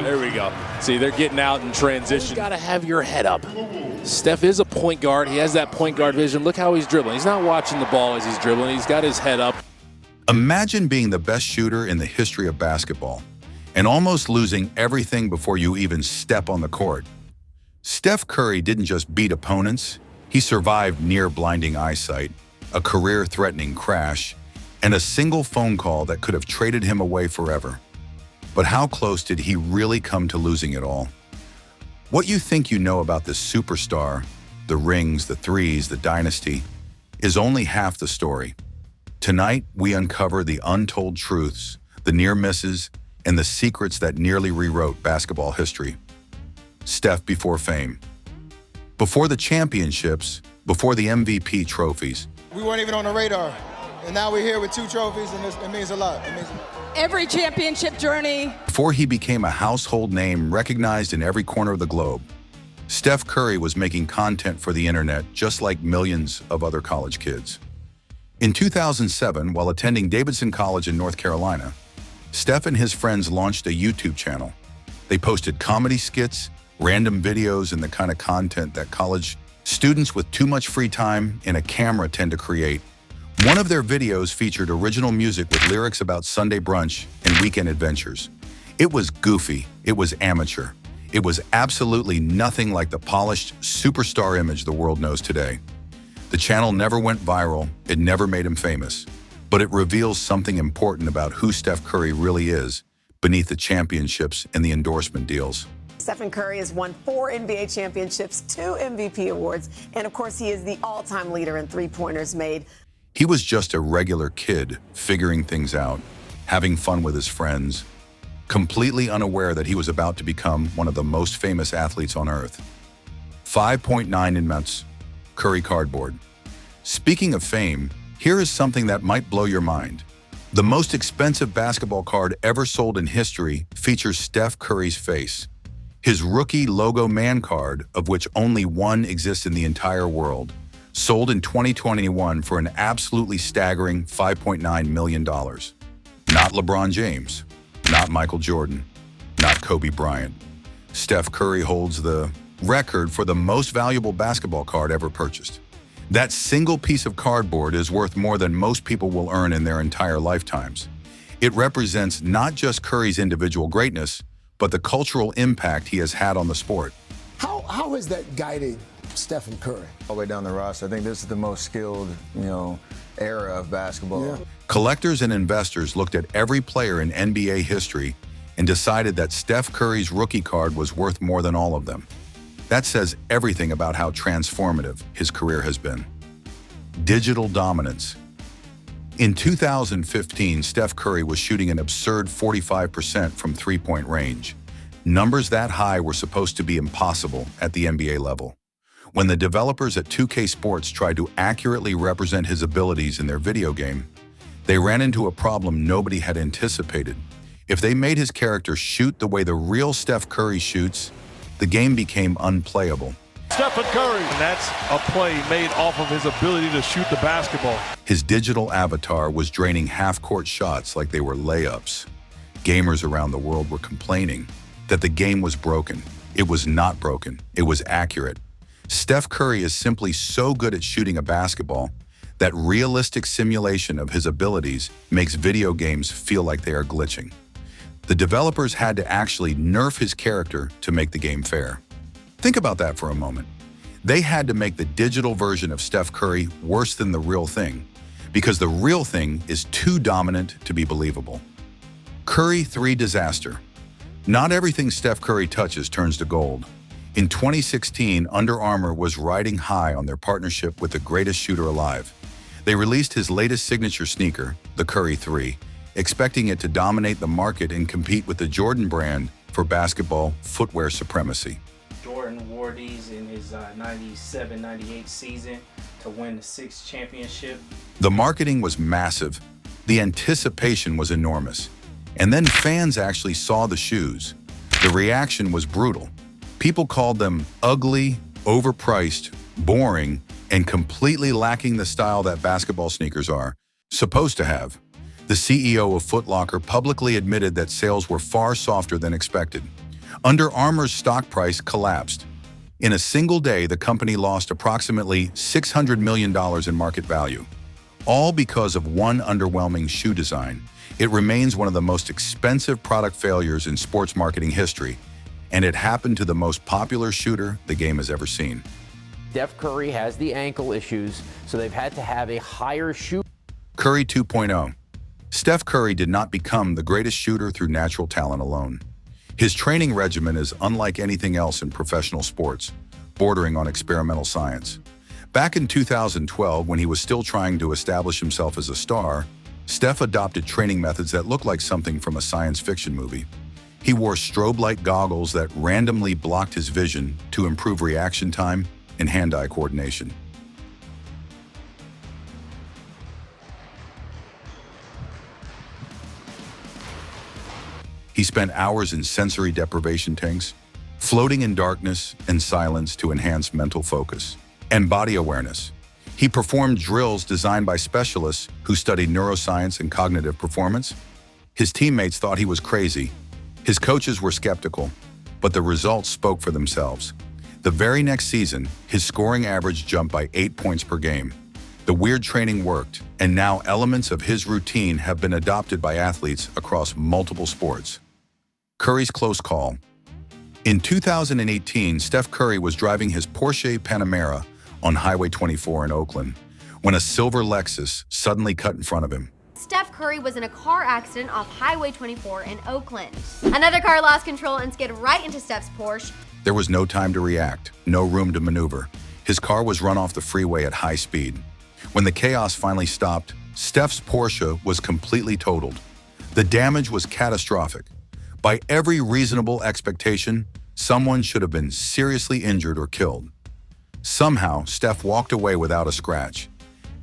There we go. See, they're getting out in transition. You got to have your head up. Steph is a point guard. He has that point guard vision. Look how he's dribbling. He's not watching the ball as he's dribbling. He's got his head up. Imagine being the best shooter in the history of basketball and almost losing everything before you even step on the court. Steph Curry didn't just beat opponents. He survived near blinding eyesight, a career-threatening crash, and a single phone call that could have traded him away forever. But how close did he really come to losing it all? What you think you know about this superstar, the rings, the threes, the dynasty, is only half the story. Tonight, we uncover the untold truths, the near misses, and the secrets that nearly rewrote basketball history. Steph before fame. Before the championships, before the MVP trophies. We weren't even on the radar, and now we're here with 2 trophies, and it means a lot. It means every championship journey. Before he became a household name recognized in every corner of the globe, Steph Curry was making content for the internet just like millions of other college kids. In 2007, while attending Davidson College in North Carolina, Steph and his friends launched a YouTube channel. They posted comedy skits, random videos, and the kind of content that college students with too much free time and a camera tend to create. One of their videos featured original music with lyrics about Sunday brunch and weekend adventures. It was goofy, it was amateur. It was absolutely nothing like the polished superstar image the world knows today. The channel never went viral, it never made him famous, but it reveals something important about who Steph Curry really is beneath the championships and the endorsement deals. Stephen Curry has won 4 NBA championships, 2 MVP awards, and of course he is the all-time leader in three-pointers made. He was just a regular kid, figuring things out, having fun with his friends, completely unaware that he was about to become one of the most famous athletes on earth. 5.9 in months, Curry cardboard. Speaking of fame, here is something that might blow your mind. The most expensive basketball card ever sold in history features Steph Curry's face. His rookie logo man card, of which only one exists in the entire world, sold in 2021 for an absolutely staggering $5.9 million. Not LeBron James, not Michael Jordan, not Kobe Bryant. Steph Curry holds the record for the most valuable basketball card ever purchased. That single piece of cardboard is worth more than most people will earn in their entire lifetimes. It represents not just Curry's individual greatness, but the cultural impact he has had on the sport. How has that guided Stephen Curry? All the way down the roster, I think this is the most skilled, era of basketball. Yeah. Collectors and investors looked at every player in NBA history and decided that Steph Curry's rookie card was worth more than all of them. That says everything about how transformative his career has been. Digital dominance. In 2015, Steph Curry was shooting an absurd 45% from three-point range. Numbers that high were supposed to be impossible at the NBA level. When the developers at 2K Sports tried to accurately represent his abilities in their video game, they ran into a problem nobody had anticipated. If they made his character shoot the way the real Steph Curry shoots, the game became unplayable. Stephen Curry, and that's a play made off of his ability to shoot the basketball. His digital avatar was draining half-court shots like they were layups. Gamers around the world were complaining that the game was broken. It was not broken. It was accurate. Steph Curry is simply so good at shooting a basketball that realistic simulation of his abilities makes video games feel like they are glitching. The developers had to actually nerf his character to make the game fair. Think about that for a moment. They had to make the digital version of Steph Curry worse than the real thing, because the real thing is too dominant to be believable. Curry 3 disaster. Not everything Steph Curry touches turns to gold. In 2016, Under Armour was riding high on their partnership with the greatest shooter alive. They released his latest signature sneaker, the Curry 3, expecting it to dominate the market and compete with the Jordan brand for basketball footwear supremacy. Jordan wore these in his 97-98 season to win the 6th championship. The marketing was massive. The anticipation was enormous. And then fans actually saw the shoes. The reaction was brutal. People called them ugly, overpriced, boring, and completely lacking the style that basketball sneakers are supposed to have. The CEO of Foot Locker publicly admitted that sales were far softer than expected. Under Armour's stock price collapsed. In a single day, the company lost approximately $600 million in market value, all because of one underwhelming shoe design. It remains one of the most expensive product failures in sports marketing history, and it happened to the most popular shooter the game has ever seen. Steph Curry has the ankle issues, so they've had to have a higher shoe. Curry 2.0. Steph Curry did not become the greatest shooter through natural talent alone. His training regimen is unlike anything else in professional sports, bordering on experimental science. Back in 2012, when he was still trying to establish himself as a star, Steph adopted training methods that looked like something from a science fiction movie. He wore strobe-like goggles that randomly blocked his vision to improve reaction time and hand-eye coordination. He spent hours in sensory deprivation tanks, floating in darkness and silence to enhance mental focus and body awareness. He performed drills designed by specialists who studied neuroscience and cognitive performance. His teammates thought he was crazy. His coaches were skeptical, but the results spoke for themselves. The very next season, his scoring average jumped by 8 points per game. The weird training worked, and now elements of his routine have been adopted by athletes across multiple sports. Curry's close call. In 2018, Steph Curry was driving his Porsche Panamera on Highway 24 in Oakland when a silver Lexus suddenly cut in front of him. Steph Curry was in a car accident off Highway 24 in Oakland. Another car lost control and skid right into Steph's Porsche. There was no time to react, no room to maneuver. His car was run off the freeway at high speed. When the chaos finally stopped, Steph's Porsche was completely totaled. The damage was catastrophic. By every reasonable expectation, someone should have been seriously injured or killed. Somehow, Steph walked away without a scratch.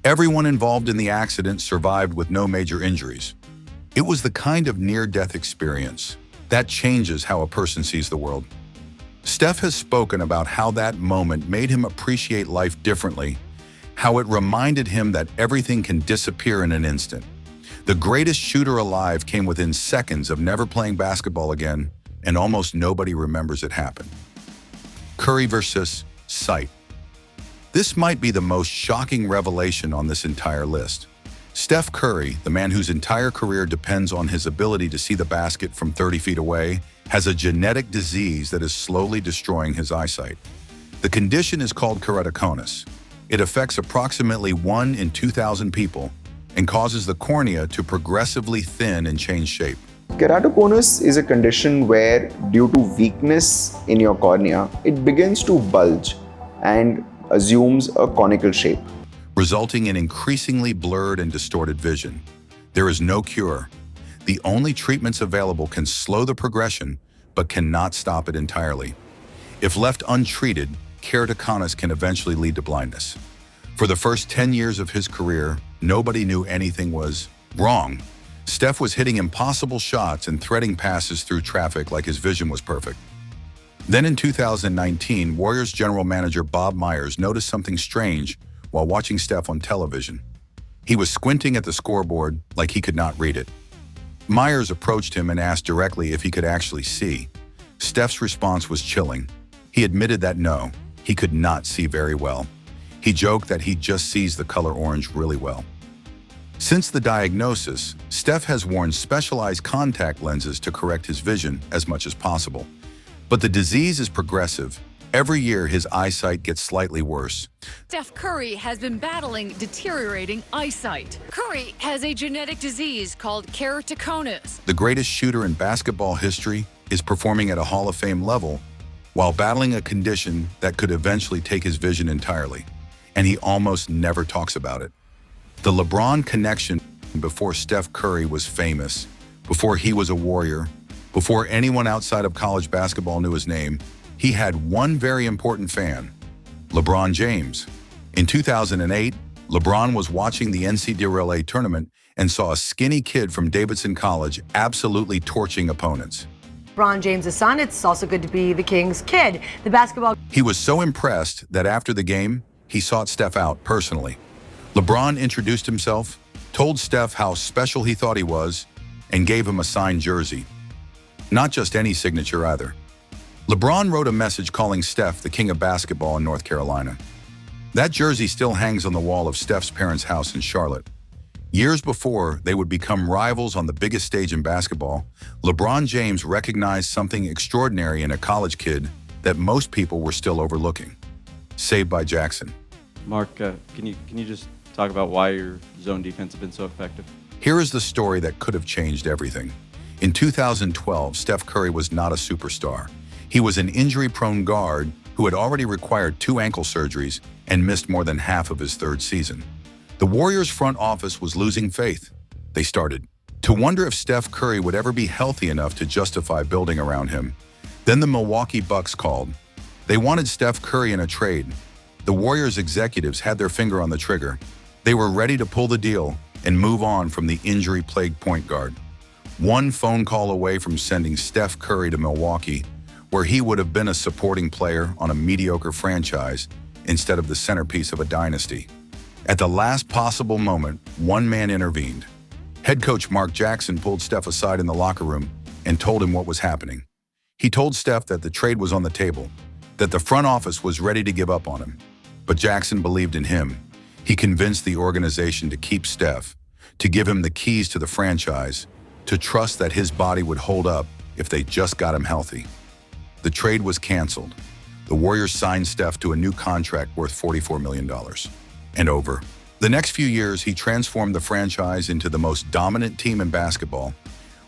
Everyone involved in the accident survived with no major injuries. It was the kind of near-death experience that changes how a person sees the world. Steph has spoken about how that moment made him appreciate life differently, how it reminded him that everything can disappear in an instant. The greatest shooter alive came within seconds of never playing basketball again, and almost nobody remembers it happened. Curry versus sight. This might be the most shocking revelation on this entire list. Steph Curry, the man whose entire career depends on his ability to see the basket from 30 feet away, has a genetic disease that is slowly destroying his eyesight. The condition is called keratoconus. It affects approximately 1 in 2,000 people and causes the cornea to progressively thin and change shape. Keratoconus is a condition where, due to weakness in your cornea, it begins to bulge and assumes a conical shape, resulting in increasingly blurred and distorted vision. There is no cure. The only treatments available can slow the progression, but cannot stop it entirely. If left untreated, keratoconus can eventually lead to blindness. For the first 10 years of his career, nobody knew anything was wrong. Steph was hitting impossible shots and threading passes through traffic like his vision was perfect. Then in 2019, Warriors general manager Bob Myers noticed something strange while watching Steph on television. He was squinting at the scoreboard like he could not read it. Myers approached him and asked directly if he could actually see. Steph's response was chilling. He admitted that no, he could not see very well. He joked that he just sees the color orange really well. Since the diagnosis, Steph has worn specialized contact lenses to correct his vision as much as possible. But the disease is progressive. Every year, his eyesight gets slightly worse. Steph Curry has been battling deteriorating eyesight. Curry has a genetic disease called keratoconus. The greatest shooter in basketball history is performing at a Hall of Fame level while battling a condition that could eventually take his vision entirely. And he almost never talks about it. The LeBron connection before Steph Curry was famous, before he was a Warrior, before anyone outside of college basketball knew his name, he had one very important fan, LeBron James. In 2008, LeBron was watching the NCAA tournament and saw a skinny kid from Davidson College absolutely torching opponents. LeBron James' son, it's also good to be the King's kid. The basketball. He was so impressed that after the game, he sought Steph out personally. LeBron introduced himself, told Steph how special he thought he was, and gave him a signed jersey. Not just any signature either. LeBron wrote a message calling Steph the king of basketball in North Carolina. That jersey still hangs on the wall of Steph's parents' house in Charlotte. Years before they would become rivals on the biggest stage in basketball, LeBron James recognized something extraordinary in a college kid that most people were still overlooking. Saved by Jackson. Mark, can you just talk about why your zone defense has been so effective? Here is the story that could have changed everything. In 2012, Steph Curry was not a superstar. He was an injury-prone guard who had already required 2 ankle surgeries and missed more than half of his 3rd season. The Warriors' front office was losing faith. They started to wonder if Steph Curry would ever be healthy enough to justify building around him. Then the Milwaukee Bucks called. They wanted Steph Curry in a trade. The Warriors executives had their finger on the trigger. They were ready to pull the deal and move on from the injury-plagued point guard. One phone call away from sending Steph Curry to Milwaukee, where he would have been a supporting player on a mediocre franchise instead of the centerpiece of a dynasty. At the last possible moment, one man intervened. Head coach Mark Jackson pulled Steph aside in the locker room and told him what was happening. He told Steph that the trade was on the table, that the front office was ready to give up on him. But Jackson believed in him. He convinced the organization to keep Steph, to give him the keys to the franchise, to trust that his body would hold up if they just got him healthy. The trade was canceled. The Warriors signed Steph to a new contract worth $44 million. And over the next few years, he transformed the franchise into the most dominant team in basketball,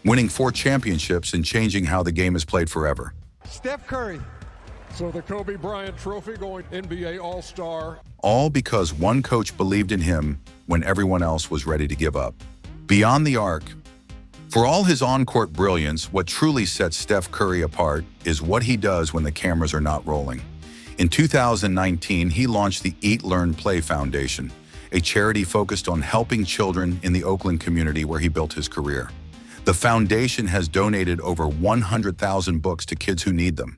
winning 4 championships and changing how the game is played forever. Steph Curry. So the Kobe Bryant Trophy going NBA All-Star. All because one coach believed in him when everyone else was ready to give up. Beyond the arc, for all his on-court brilliance, what truly sets Steph Curry apart is what he does when the cameras are not rolling. In 2019, he launched the Eat, Learn, Play Foundation, a charity focused on helping children in the Oakland community where he built his career. The foundation has donated over 100,000 books to kids who need them.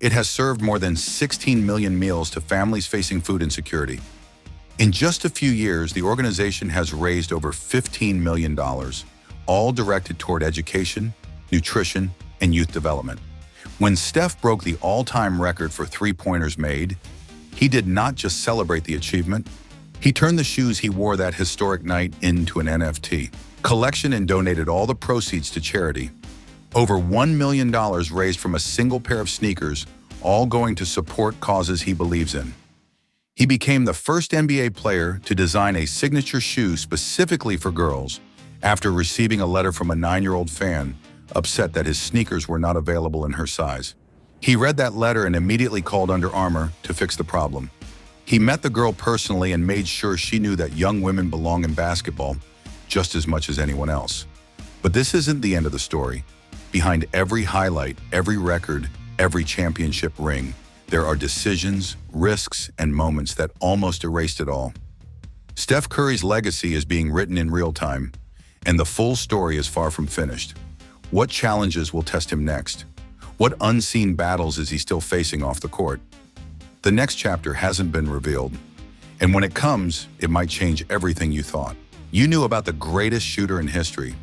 It has served more than 16 million meals to families facing food insecurity. In just a few years, the organization has raised over $15 million, all directed toward education, nutrition, and youth development. When Steph broke the all-time record for three-pointers made, he did not just celebrate the achievement. He turned the shoes he wore that historic night into an NFT collection and donated all the proceeds to charity. Over $1 million raised from a single pair of sneakers, all going to support causes he believes in. He became the first NBA player to design a signature shoe specifically for girls after receiving a letter from a 9-year-old fan upset that his sneakers were not available in her size. He read that letter and immediately called Under Armour to fix the problem. He met the girl personally and made sure she knew that young women belong in basketball just as much as anyone else. But this isn't the end of the story. Behind every highlight, every record, every championship ring, there are decisions, risks, and moments that almost erased it all. Steph Curry's legacy is being written in real time, and the full story is far from finished. What challenges will test him next? What unseen battles is he still facing off the court? The next chapter hasn't been revealed, and when it comes, it might change everything you thought. You knew about the greatest shooter in history,